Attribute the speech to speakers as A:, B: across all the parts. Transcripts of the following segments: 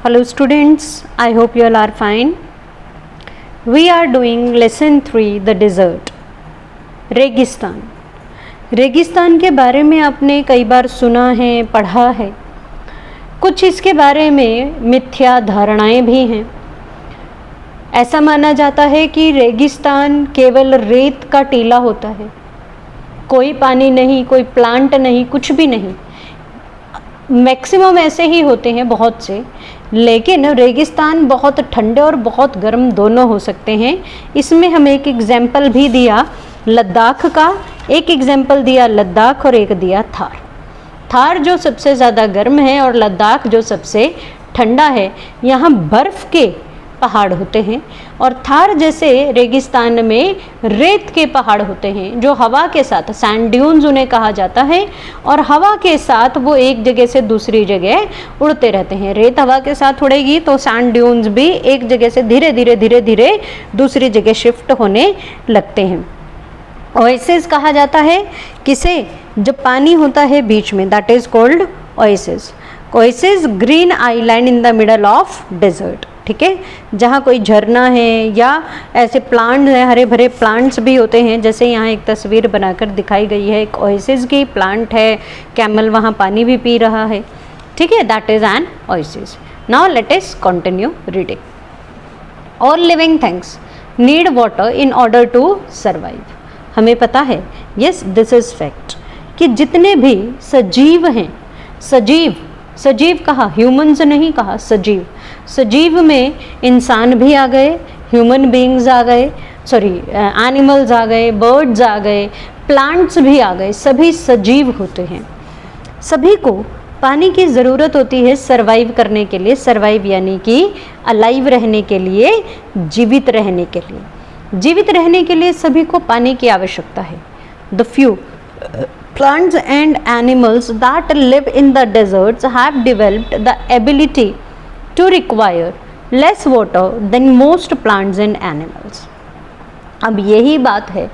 A: Hello students, I hope you all are fine. We are doing lesson 3 the desert. रेगिस्तान. रेगिस्तान के बारे में आपने कई बार सुना है, पढ़ा है. कुछ इसके बारे में मिथ्या धारणाएं भी हैं. ऐसा माना जाता है कि रेगिस्तान केवल रेत का टीला होता है, कोई पानी नहीं, कोई प्लांट नहीं, कुछ भी नहीं. मैक्सिमम ऐसे ही होते हैं बहुत से, लेकिन रेगिस्तान बहुत ठंडे और बहुत गर्म दोनों हो सकते हैं. इसमें हम एक एग्जाम्पल भी दिया लद्दाख का, एक एग्जाम्पल दिया लद्दाख और एक दिया थार. थार जो सबसे ज़्यादा गर्म है और लद्दाख जो सबसे ठंडा है. यहाँ बर्फ़ के पहाड़ होते हैं और थार जैसे रेगिस्तान में रेत के पहाड़ होते हैं जो हवा के साथ, सैंड ड्यून्स उन्हें कहा जाता है, और हवा के साथ वो एक जगह से दूसरी जगह उड़ते रहते हैं. रेत हवा के साथ उड़ेगी तो सैंड ड्यून्स भी एक जगह से धीरे धीरे दूसरी जगह शिफ्ट होने लगते हैं. ओएसिस कहा जाता है किसे, जब पानी होता है बीच में, that is called oasis. Oasis green island in the middle of desert. ठीक है, जहाँ कोई झरना है या ऐसे प्लांट्स हैं, हरे भरे प्लांट्स भी होते हैं. जैसे यहाँ एक तस्वीर बनाकर दिखाई गई है, एक ओएसिस की प्लांट है, कैमल वहाँ पानी भी पी रहा है. ठीक है, that is an oasis. Now let us continue reading. All living things need water in order to survive. हमें पता है, यस दिस इज फैक्ट, कि जितने भी सजीव हैं, सजीव कहा, ह्यूमंस नहीं कहा, सजीव. सजीव में इंसान भी आ गए, ह्यूमन बीइंग्स आ गए, एनिमल्स आ गए, बर्ड्स आ गए, प्लांट्स भी आ गए, सभी सजीव होते हैं. सभी को पानी की ज़रूरत होती है सर्वाइव करने के लिए. सर्वाइव यानी कि अलाइव रहने के लिए, जीवित रहने के लिए. जीवित रहने के लिए सभी को पानी की आवश्यकता है. The few plants and animals that live in the deserts have developed the ability to require less water than most plants and animals. अब यही बात है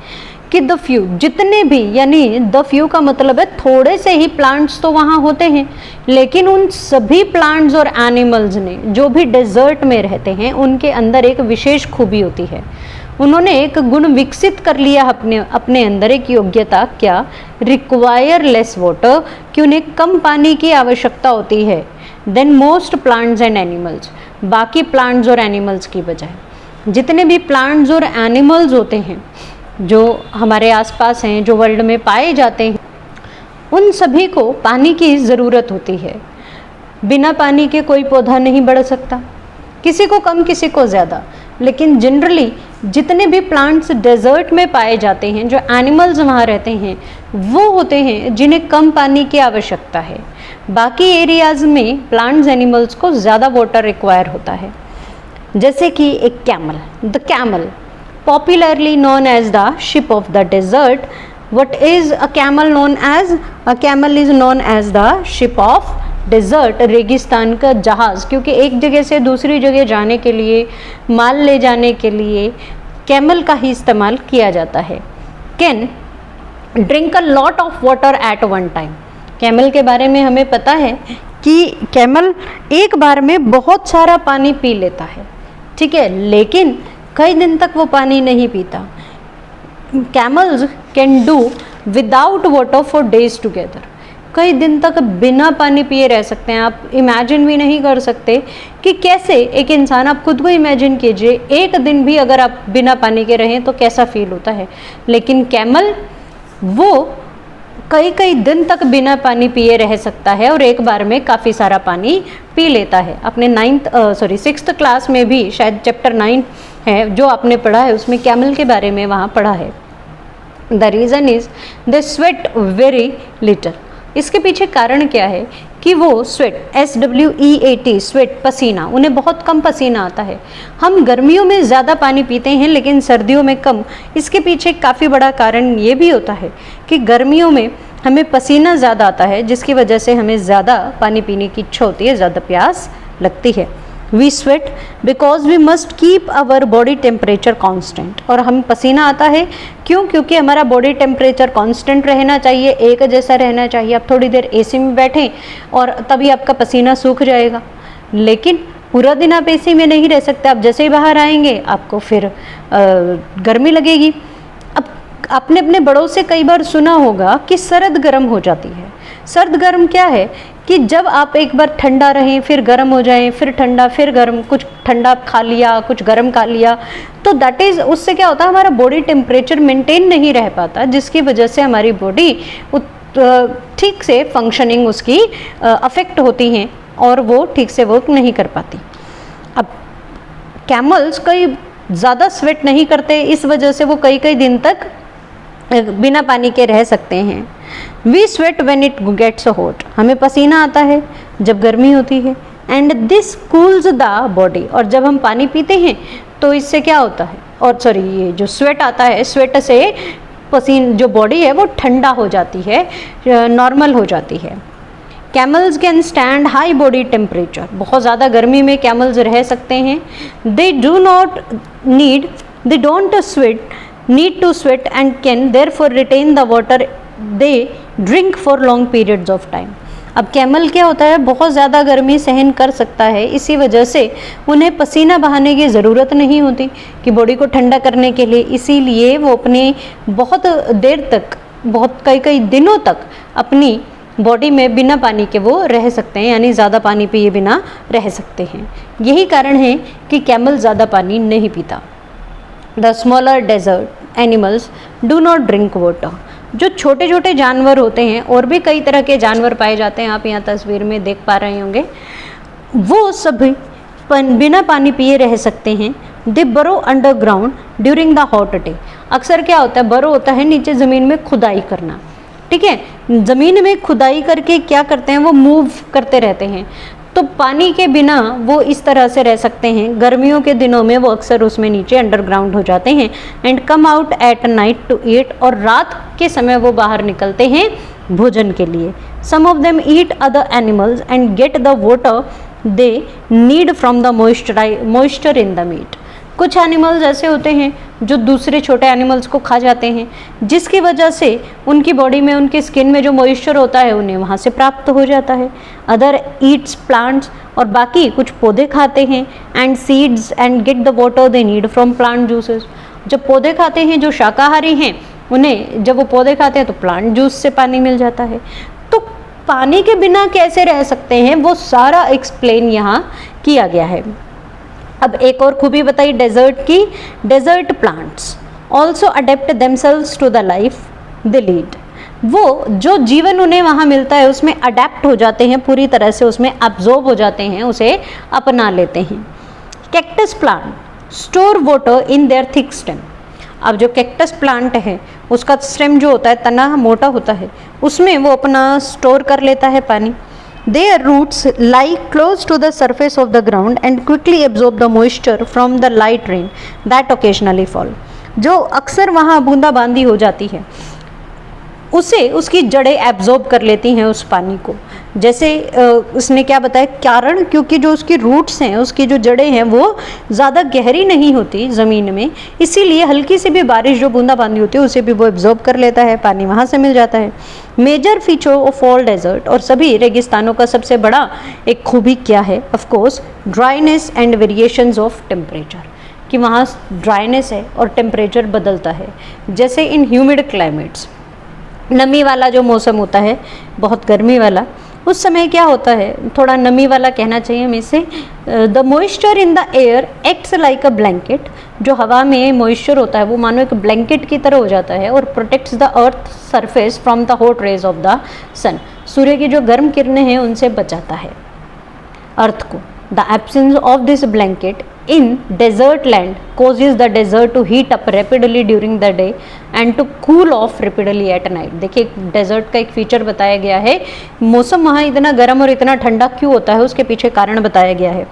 A: कि द फ्यू, जितने भी, यानी द फ्यू का मतलब है थोड़े से ही प्लांट्स तो वहाँ होते हैं, लेकिन उन सभी प्लांट्स और एनिमल्स ने, जो भी डेजर्ट में रहते हैं, उनके अंदर एक विशेष खूबी होती है. उन्होंने एक गुण विकसित कर लिया अपने अंदर, एक योग्यता. क्या? रिक्वायर लेस वाटर, कि उन्हें कम पानी की आवश्यकता होती है then most plants and animals, बाकी प्लांट्स और एनिमल्स की बजाय. जितने भी प्लांट्स और एनिमल्स होते हैं जो हमारे आसपास हैं, जो वर्ल्ड में पाए जाते हैं, उन सभी को पानी की ज़रूरत होती है. बिना पानी के कोई पौधा नहीं बढ़ सकता, किसी को कम किसी को ज़्यादा. लेकिन जनरली जितने भी प्लांट्स डेजर्ट में पाए जाते हैं, जो एनिमल्स वहाँ रहते हैं, वो होते हैं जिन्हें कम पानी की आवश्यकता है. बाकी एरियाज़ में प्लांट्स एनिमल्स को ज़्यादा वाटर रिक्वायर होता है. जैसे कि एक camel, the camel popularly known as the ship of the desert. What is a camel known as? A camel is known as the ship of desert, रेगिस्तान का जहाज़. क्योंकि एक जगह से दूसरी जगह जाने के लिए, माल ले जाने के लिए कैमल का ही इस्तेमाल किया जाता है. Can drink a lot of water at one time. Camel के बारे में हमें पता है कि कैमल एक बार में बहुत सारा पानी पी लेता है. ठीक है, लेकिन कई दिन तक वो पानी नहीं पीता. Camels can do without water for days together. कई दिन तक बिना पानी पिए रह सकते हैं. आप इमेजिन भी नहीं कर सकते कि कैसे एक इंसान, आप खुद को इमेजिन कीजिए, एक दिन भी अगर आप बिना पानी के रहें तो कैसा फील होता है. लेकिन कैमल वो कई दिन तक बिना पानी पिए रह सकता है और एक बार में काफ़ी सारा पानी पी लेता है. अपने 6th क्लास में भी शायद चैप्टर 9 है जो आपने पढ़ा है, उसमें कैमल के बारे में वहाँ पढ़ा है. The reason is they sweat very little. इसके पीछे कारण क्या है कि वो स्वेट, SWEAT, स्वेट, पसीना, उन्हें बहुत कम पसीना आता है. हम गर्मियों में ज़्यादा पानी पीते हैं लेकिन सर्दियों में कम. इसके पीछे काफ़ी बड़ा कारण ये भी होता है कि गर्मियों में हमें पसीना ज़्यादा आता है, जिसकी वजह से हमें ज़्यादा पानी पीने की इच्छा होती है, ज़्यादा प्यास लगती है. We sweat because we must keep our body temperature constant. और हम पसीना आता है क्यों? क्योंकि हमारा बॉडी टेम्परेचर कांस्टेंट रहना चाहिए, एक जैसा रहना चाहिए. आप थोड़ी देर एसी में बैठें और तभी आपका पसीना सूख जाएगा, लेकिन पूरा दिन आप एसी में नहीं रह सकते, आप जैसे ही बाहर आएंगे आपको फिर गर्मी लगेगी। अब आपने अपने बड़ों से कई बार सुना होगा कि सर्द गर्म हो जाती है। सर्द गर्म क्या है कि जब आप एक बार ठंडा रहें फिर गर्म हो जाएं, फिर ठंडा फिर गर्म, कुछ ठंडा खा लिया कुछ गर्म खा लिया, तो दैट इज़, उससे क्या होता है हमारा बॉडी टेम्परेचर मेंटेन नहीं रह पाता, जिसकी वजह से हमारी बॉडी ठीक से फंक्शनिंग उसकी अफेक्ट होती हैं और वो ठीक से वर्क नहीं कर पाती। अब कैमल्स कई ज़्यादा स्वेट नहीं करते, इस वजह से वो कई कई दिन तक बिना पानी के रह सकते हैं। We sweat when it gets hot, हमें पसीना आता है जब गर्मी होती है। And this cools the body, और जब हम पानी पीते हैं तो इससे क्या होता है, और सॉरी ये जो स्वेट आता है, स्वेट से पसीना जो बॉडी है वो ठंडा हो जाती है, नॉर्मल हो जाती है। Camels can stand high body temperature, बहुत ज़्यादा गर्मी में कैमल्स रह सकते हैं। They don't sweat need to sweat and can therefore retain the water they drink for long periods of time। अब कैमल क्या होता है, बहुत ज़्यादा गर्मी सहन कर सकता है, इसी वजह से उन्हें पसीना बहाने की ज़रूरत नहीं होती कि बॉडी को ठंडा करने के लिए, इसीलिए वो अपने बहुत देर तक, बहुत कई दिनों तक अपनी बॉडी में बिना पानी के वो रह सकते हैं, यानी ज़्यादा पानी पिए बिना रह सकते हैं। यही कारण है कि कैमल ज़्यादा पानी नहीं पीता। The smaller desert animals do not drink water, जो छोटे छोटे जानवर होते हैं, और भी कई तरह के जानवर पाए जाते हैं, आप यहाँ तस्वीर में देख पा रहे होंगे, वो सभी बिना पानी पिए रह सकते हैं। दे बरो underground during the hot day, अक्सर क्या होता है, बरो होता है नीचे ज़मीन में खुदाई करना, ठीक है, ज़मीन में खुदाई करके क्या करते हैं, वो मूव करते रहते हैं, तो पानी के बिना वो इस तरह से रह सकते हैं। गर्मियों के दिनों में वो अक्सर उसमें नीचे अंडरग्राउंड हो जाते हैं। And come out at night to eat, और रात के समय वो बाहर निकलते हैं भोजन के लिए। Some of them eat other animals and get the water they need from the moisture in the meat. कुछ एनिमल्स ऐसे होते हैं जो दूसरे छोटे एनिमल्स को खा जाते हैं, जिसकी वजह से उनकी बॉडी में, उनकी स्किन में जो मॉइस्चर होता है उन्हें वहाँ से प्राप्त हो जाता है। अदर ईट्स प्लांट्स, और बाकी कुछ पौधे खाते हैं। And seeds and get the water they need from plant juices, जब पौधे खाते हैं, जो शाकाहारी हैं, उन्हें जब वो पौधे खाते हैं तो प्लांट जूस से पानी मिल जाता है। तो पानी के बिना कैसे रह सकते हैं, वो सारा एक्सप्लेन यहाँ किया गया है। अब एक और खूबी बताई डेजर्ट की, desert plants also adapt themselves to the life they lead, वो जो जीवन उन्हें वहाँ मिलता है उसमें अडेप्ट हो जाते हैं, पूरी तरह से उसमें अब्जॉर्ब हो जाते हैं, उसे अपना लेते हैं। Cactus plant store water in their thick stem, अब जो कैक्टस प्लांट है उसका स्टेम जो होता है, तना मोटा होता है, उसमें वो अपना स्टोर कर लेता है पानी। Their roots lie close to the surface of the ground and quickly absorb the moisture from the light rain that occasionally fall। जो अक्सर वहाँ बूंदाबांदी हो जाती है उसे उसकी जड़ें एब्जॉर्ब कर लेती हैं उस पानी को। जैसे उसने क्या बताया, कारण क्योंकि जो उसकी रूट्स हैं, उसकी जो जड़ें हैं वो ज़्यादा गहरी नहीं होती ज़मीन में, इसीलिए हल्की सी भी बारिश जो बूंदाबांदी होती है उसे भी वो एब्जॉर्ब कर लेता है, पानी वहाँ से मिल जाता है। Major feature of all desert, और सभी रेगिस्तानों का सबसे बड़ा एक खूबी क्या है, of course dryness and variations of temperature, कि वहाँ ड्राइनेस है और टेम्परेचर बदलता है। जैसे इन ह्यूमिड क्लाइमेट्स, नमी वाला जो मौसम होता है, बहुत गर्मी वाला, उस समय क्या होता है, थोड़ा नमी वाला कहना चाहिए हमें इसे, the moisture in the air acts like a blanket, जो हवा में मॉइस्चर होता है वो मानो एक ब्लैंकेट की तरह हो जाता है, और protects the earth surface from the hot rays of the sun, सूर्य की जो गर्म किरणें हैं उनसे बचाता है अर्थ को। The absence of this blanket in desert land causes the desert to heat up rapidly during the day and to cool off rapidly at night। देखिए डेजर्ट का एक फीचर बताया गया है, मौसम वहाँ इतना गर्म और इतना ठंडा क्यों होता है उसके पीछे कारण बताया गया है।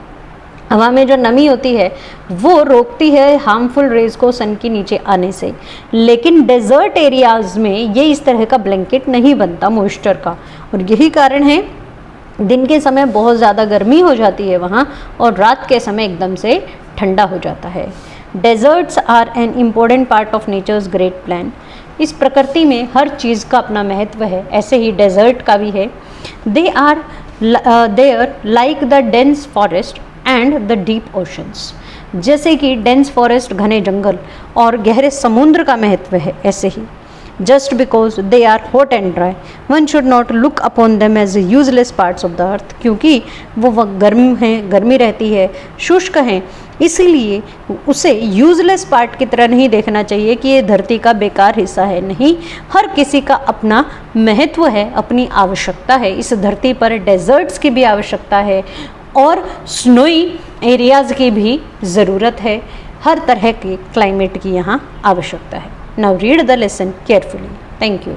A: हवा में जो नमी होती है वो रोकती है हार्मफुल रेज को सन के नीचे आने से, लेकिन डेजर्ट एरियाज में ये इस तरह का ब्लैंकेट नहीं बनता मॉइस्चर का, और यही कारण है दिन के समय बहुत ज़्यादा गर्मी हो जाती है वहाँ, और रात के समय एकदम से ठंडा हो जाता है। Deserts are an important part of nature's great plan, इस प्रकृति में हर चीज़ का अपना महत्व है, ऐसे ही डेजर्ट का भी है। They are there like the dense forest and and the deep oceans. जैसे कि डेंस फॉरेस्ट घने जंगल और गहरे समुद्र का महत्व है, ऐसे ही just because they are hot and dry one should not look upon them as useless parts of the earth, क्योंकि वो गर्म हैं, गर्मी रहती है, शुष्क हैं, इसीलिए उसे यूजलेस पार्ट की तरह नहीं देखना चाहिए कि ये धरती का बेकार हिस्सा है। नहीं, हर किसी का अपना महत्व है, अपनी आवश्यकता है। इस धरती पर डेजर्ट्स की भी आवश्यकता है और स्नोई एरियाज़ की भी ज़रूरत है। हर तरह के क्लाइमेट की यहाँ आवश्यकता है। Now read the lesson carefully. Thank you.